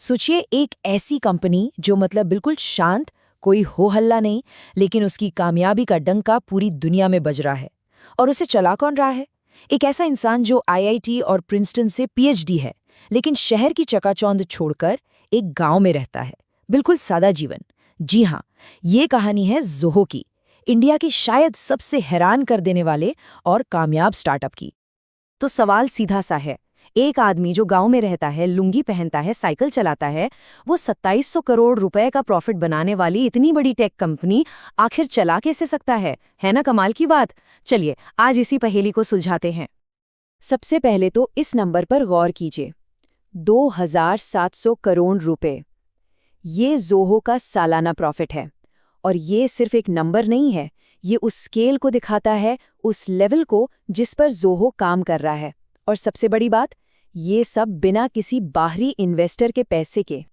सोचिए एक ऐसी कंपनी जो मतलब बिल्कुल शांत, कोई हो हल्ला नहीं, लेकिन उसकी कामयाबी का डंका पूरी दुनिया में बज रहा है। और उसे चला कौन रहा है? एक ऐसा इंसान जो आईआईटी और प्रिंसटन से पीएचडी है, लेकिन शहर की चकाचौंध छोड़कर एक गांव में रहता है। बिल्कुल सादा जीवन। जी हाँ, ये कहानी है ज़ोहो की, इंडिया के शायद सबसे हैरान कर देने वाले और कामयाब स्टार्टअप की। तो सवाल सीधा सा है, एक आदमी जो गांव में रहता है, लुंगी पहनता है, साइकिल चलाता है, वो 2700 करोड़ रुपए का प्रॉफिट बनाने वाली इतनी बड़ी टेक कंपनी आखिर चला कैसे सकता है ना कमाल की बात। चलिए आज इसी पहेली को सुलझाते हैं। सबसे पहले तो इस नंबर पर गौर कीजिए, 2700 करोड़ रुपए। ये ज़ोहो का सालाना प्रॉफिट है। और ये सिर्फ एक नंबर नहीं है, ये उस स्केल को दिखाता है, उस लेवल को जिस पर ज़ोहो काम कर रहा है। और सबसे बड़ी बात, ये सब बिना किसी बाहरी इन्वेस्टर के पैसे के।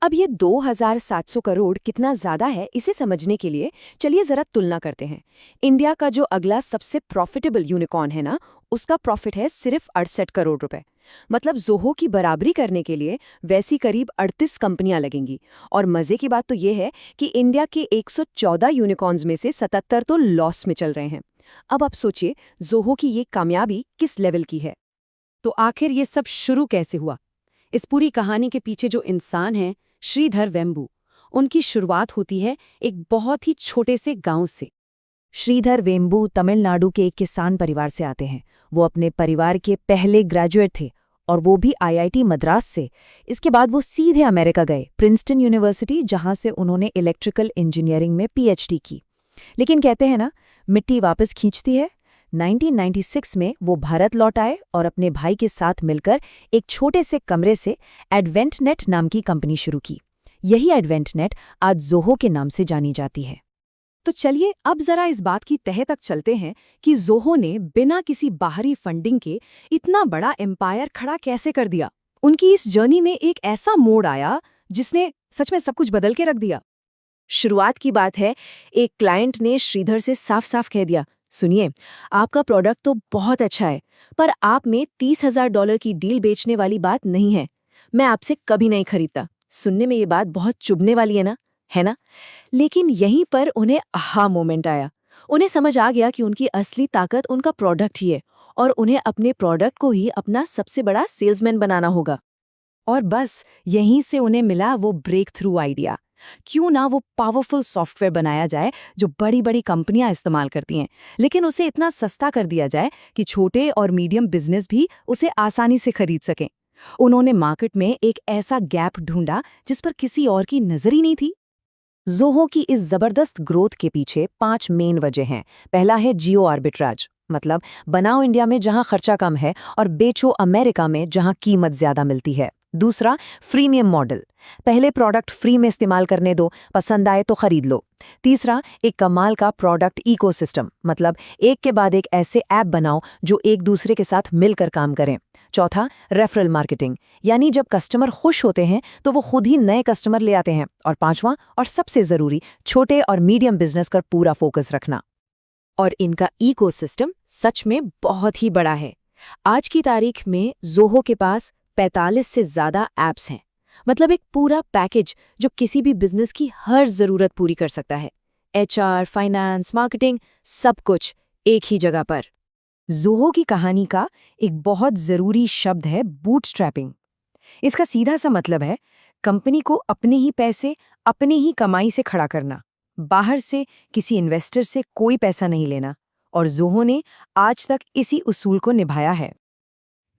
अब ये 2700 करोड़ कितना ज्यादा है, इसे समझने के लिए चलिए जरा तुलना करते हैं। इंडिया का जो अगला सबसे प्रॉफिटेबल यूनिकॉर्न है ना, उसका प्रॉफिट है सिर्फ 68 करोड़ रुपए। मतलब ज़ोहो की बराबरी करने के लिए वैसी करीब 38 कंपनियां लगेंगी। और मजे की बात तो ये है कि इंडिया के 114 यूनिकॉर्न्स में से 77 तो लॉस में चल रहे हैं। अब आप सोचिए, ज़ोहो की ये कामयाबी किस लेवल की है। तो आखिर ये सब शुरू कैसे हुआ? इस पूरी कहानी के पीछे जो इंसान हैं, श्रीधर वेम्बू, उनकी शुरुआत होती है एक बहुत ही छोटे से गांव से। श्रीधर वेम्बू तमिलनाडु के एक किसान परिवार से आते हैं। वो अपने परिवार के पहले ग्रेजुएट थे, और वो भी आईआईटी मद्रास से। इसके बाद वो सीधे अमेरिका गए, प्रिंसटन यूनिवर्सिटी, जहां से उन्होंने इलेक्ट्रिकल इंजीनियरिंग में पीएचडी की। लेकिन कहते हैं ना, मिट्टी वापस खींचती है। 1996 में वो भारत लौट आए और अपने भाई के साथ मिलकर एक छोटे से कमरे से एडवेंटनेट नाम की कंपनी शुरू की। यही एडवेंटनेट आज ज़ोहो के नाम से जानी जाती है। तो चलिए अब जरा इस बात की तह तक चलते हैं कि ज़ोहो ने बिना किसी बाहरी फंडिंग के इतना बड़ा एम्पायर खड़ा कैसे कर दिया। उनकी इस जर्नी में एक ऐसा मोड़ आया जिसने सच में सब कुछ बदल के रख दिया। शुरुआत की बात है, एक क्लाइंट ने श्रीधर से साफ साफ कह दिया, सुनिए, आपका प्रोडक्ट तो बहुत अच्छा है, पर आप में $30,000 की डील बेचने वाली बात नहीं है। मैं आपसे कभी नहीं खरीदता। सुनने में ये बात बहुत चुभने वाली है ना? लेकिन यहीं पर उन्हें आहा मोमेंट आया। उन्हें समझ आ गया कि उनकी असली ताकत उनका प्रोडक्ट ही है, और उन्हें अपने प्रोडक्ट को ही अपना सबसे बड़ा सेल्समैन बनाना होगा। और बस यहीं से उन्हें मिला वो ब्रेक थ्रू आइडिया। क्यों ना वो पावरफुल सॉफ्टवेयर बनाया जाए जो बड़ी बड़ी कंपनियां इस्तेमाल करती हैं, लेकिन उसे इतना सस्ता कर दिया जाए कि छोटे और मीडियम बिजनेस भी उसे आसानी से खरीद सकें। उन्होंने मार्केट में एक ऐसा गैप ढूंढा जिस पर किसी और की नजर ही नहीं थी। ज़ोहो की इस जबरदस्त ग्रोथ के पीछे 5 मेन वजह हैं। पहला है जियो आर्बिट्राज, मतलब बनाओ इंडिया में जहां खर्चा कम है और बेचो अमेरिका में जहां कीमत ज्यादा मिलती है। दूसरा, फ्रीमियम मॉडल, पहले प्रोडक्ट फ्री में इस्तेमाल करने दो, पसंद आए तो खरीद लो। तीसरा, एक कमाल का प्रोडक्ट इकोसिस्टम, मतलब एक के बाद एक ऐसे ऐप बनाओ जो एक दूसरे के साथ मिलकर काम करें। चौथा, रेफरल मार्केटिंग, यानी जब कस्टमर खुश होते हैं तो वो खुद ही नए कस्टमर ले आते हैं। और पांचवां और सबसे जरूरी, छोटे और मीडियम बिजनेस पर पूरा फोकस रखना। और इनका इकोसिस्टम सच में बहुत ही बड़ा है। आज की तारीख में ज़ोहो के पास 45 से ज़्यादा ऐप्स हैं, मतलब एक पूरा पैकेज जो किसी भी बिजनेस की हर ज़रूरत पूरी कर सकता है। एचआर, फाइनेंस, मार्केटिंग, सब कुछ एक ही जगह पर। ज़ोहो की कहानी का एक बहुत ज़रूरी शब्द है बूटस्ट्रैपिंग। इसका सीधा सा मतलब है कंपनी को अपने ही पैसे, अपनी ही कमाई से खड़ा करना, बाहर से किसी इन्वेस्टर से कोई पैसा नहीं लेना। और ज़ोहो ने आज तक इसी उसूल को निभाया है।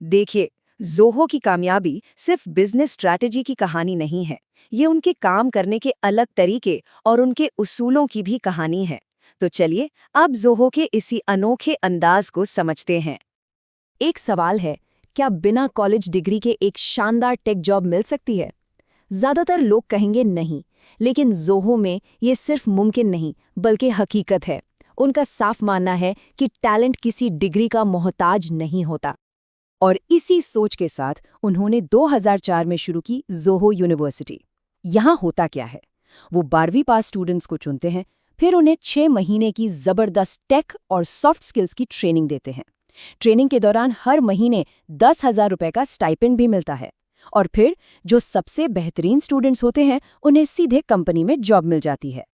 देखिए, ज़ोहो की कामयाबी सिर्फ बिजनेस स्ट्रैटेजी की कहानी नहीं है, ये उनके काम करने के अलग तरीके और उनके उसूलों की भी कहानी है। तो चलिए अब ज़ोहो के इसी अनोखे अंदाज को समझते हैं। एक सवाल है, क्या बिना कॉलेज डिग्री के एक शानदार टेक जॉब मिल सकती है? ज्यादातर लोग कहेंगे नहीं, लेकिन ज़ोहो में ये सिर्फ मुमकिन नहीं बल्कि हकीकत है। उनका साफ मानना है कि टैलेंट किसी डिग्री का मोहताज नहीं होता। और इसी सोच के साथ उन्होंने 2004 में शुरू की ज़ोहो यूनिवर्सिटी। यहाँ होता क्या है, वो 12वीं पास स्टूडेंट्स को चुनते हैं, फिर उन्हें 6 महीने की जबरदस्त टेक और सॉफ्ट स्किल्स की ट्रेनिंग देते हैं। ट्रेनिंग के दौरान हर महीने 10,000 रुपए का स्टाइपेंड भी मिलता है। और फिर जो सबसे बेहतरीन स्टूडेंट्स होते हैं उन्हें सीधे कंपनी में जॉब मिल जाती है।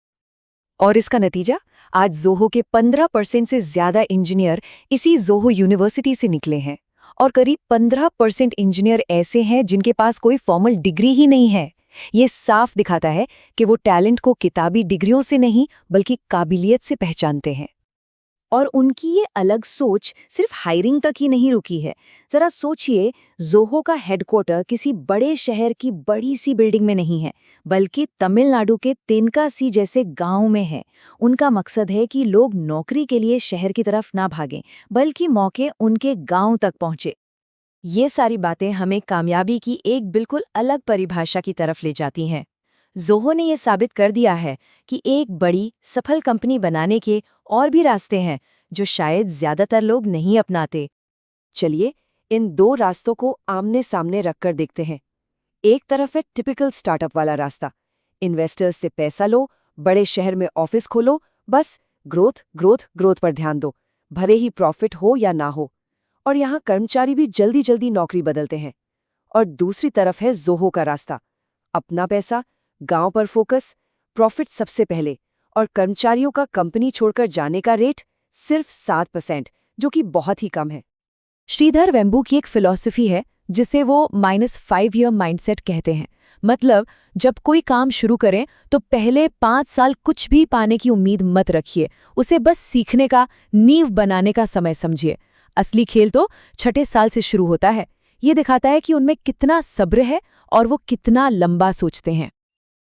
और इसका नतीजा, आज ज़ोहो के 15% से ज़्यादा इंजीनियर इसी ज़ोहो यूनिवर्सिटी से निकले हैं। और करीब 15% इंजीनियर ऐसे हैं जिनके पास कोई फॉर्मल डिग्री ही नहीं है। ये साफ दिखाता है कि वो टैलेंट को किताबी डिग्रियों से नहीं बल्कि काबिलियत से पहचानते हैं। और उनकी ये अलग सोच सिर्फ हायरिंग तक ही नहीं रुकी है। जरा सोचिए, ज़ोहो का हेडक्वार्टर किसी बड़े शहर की बड़ी सी बिल्डिंग में नहीं है, बल्कि तमिलनाडु के तेनकासी जैसे गांव में है। उनका मकसद है कि लोग नौकरी के लिए शहर की तरफ ना भागें, बल्कि मौके उनके गांव तक पहुंचे। ये सारी बातें हमें कामयाबी की एक बिल्कुल अलग परिभाषा की तरफ ले जाती हैं। ज़ोहो ने यह साबित कर दिया है कि एक बड़ी, सफल कंपनी बनाने के और भी रास्ते हैं जो शायद ज्यादातर लोग नहीं अपनाते। चलिए, इन दो रास्तों को आमने सामने रखकर देखते हैं। एक तरफ है टिपिकल स्टार्टअप वाला रास्ता। इन्वेस्टर्स से पैसा लो, बड़े शहर में ऑफिस खोलो, बस ग्रोथ ग्रोथ ग्रोथ पर ध्यान दो, भले ही प्रॉफिट हो या ना हो। और यहाँ कर्मचारी भी जल्दी जल्दी नौकरी बदलते हैं। और दूसरी तरफ है ज़ोहो का रास्ता। अपना पैसा, गांव पर फोकस, प्रॉफिट सबसे पहले, और कर्मचारियों का कंपनी छोड़कर जाने का रेट सिर्फ 7%, जो कि बहुत ही कम है। श्रीधर वेम्बू की एक फिलॉसफी है जिसे वो -5 ईयर माइंडसेट कहते हैं। मतलब, जब कोई काम शुरू करें तो पहले 5 साल कुछ भी पाने की उम्मीद मत रखिए, उसे बस सीखने का, नींव बनाने का समय समझिए। असली खेल तो छठे साल से शुरू होता है। ये दिखाता है कि उनमें कितना सब्र है और वो कितना लंबा सोचते हैं।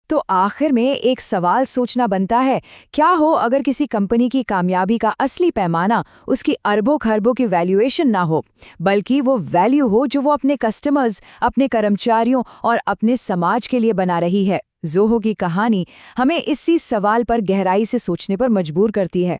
तो आखिर में एक सवाल सोचना बनता है, क्या हो अगर किसी कंपनी की कामयाबी का असली पैमाना उसकी अरबों खरबों की वैल्यूएशन ना हो, बल्कि वो वैल्यू हो जो वो अपने कस्टमर्स, अपने कर्मचारियों और अपने समाज के लिए बना रही है। ज़ोहो की कहानी हमें इसी सवाल पर गहराई से सोचने पर मजबूर करती है।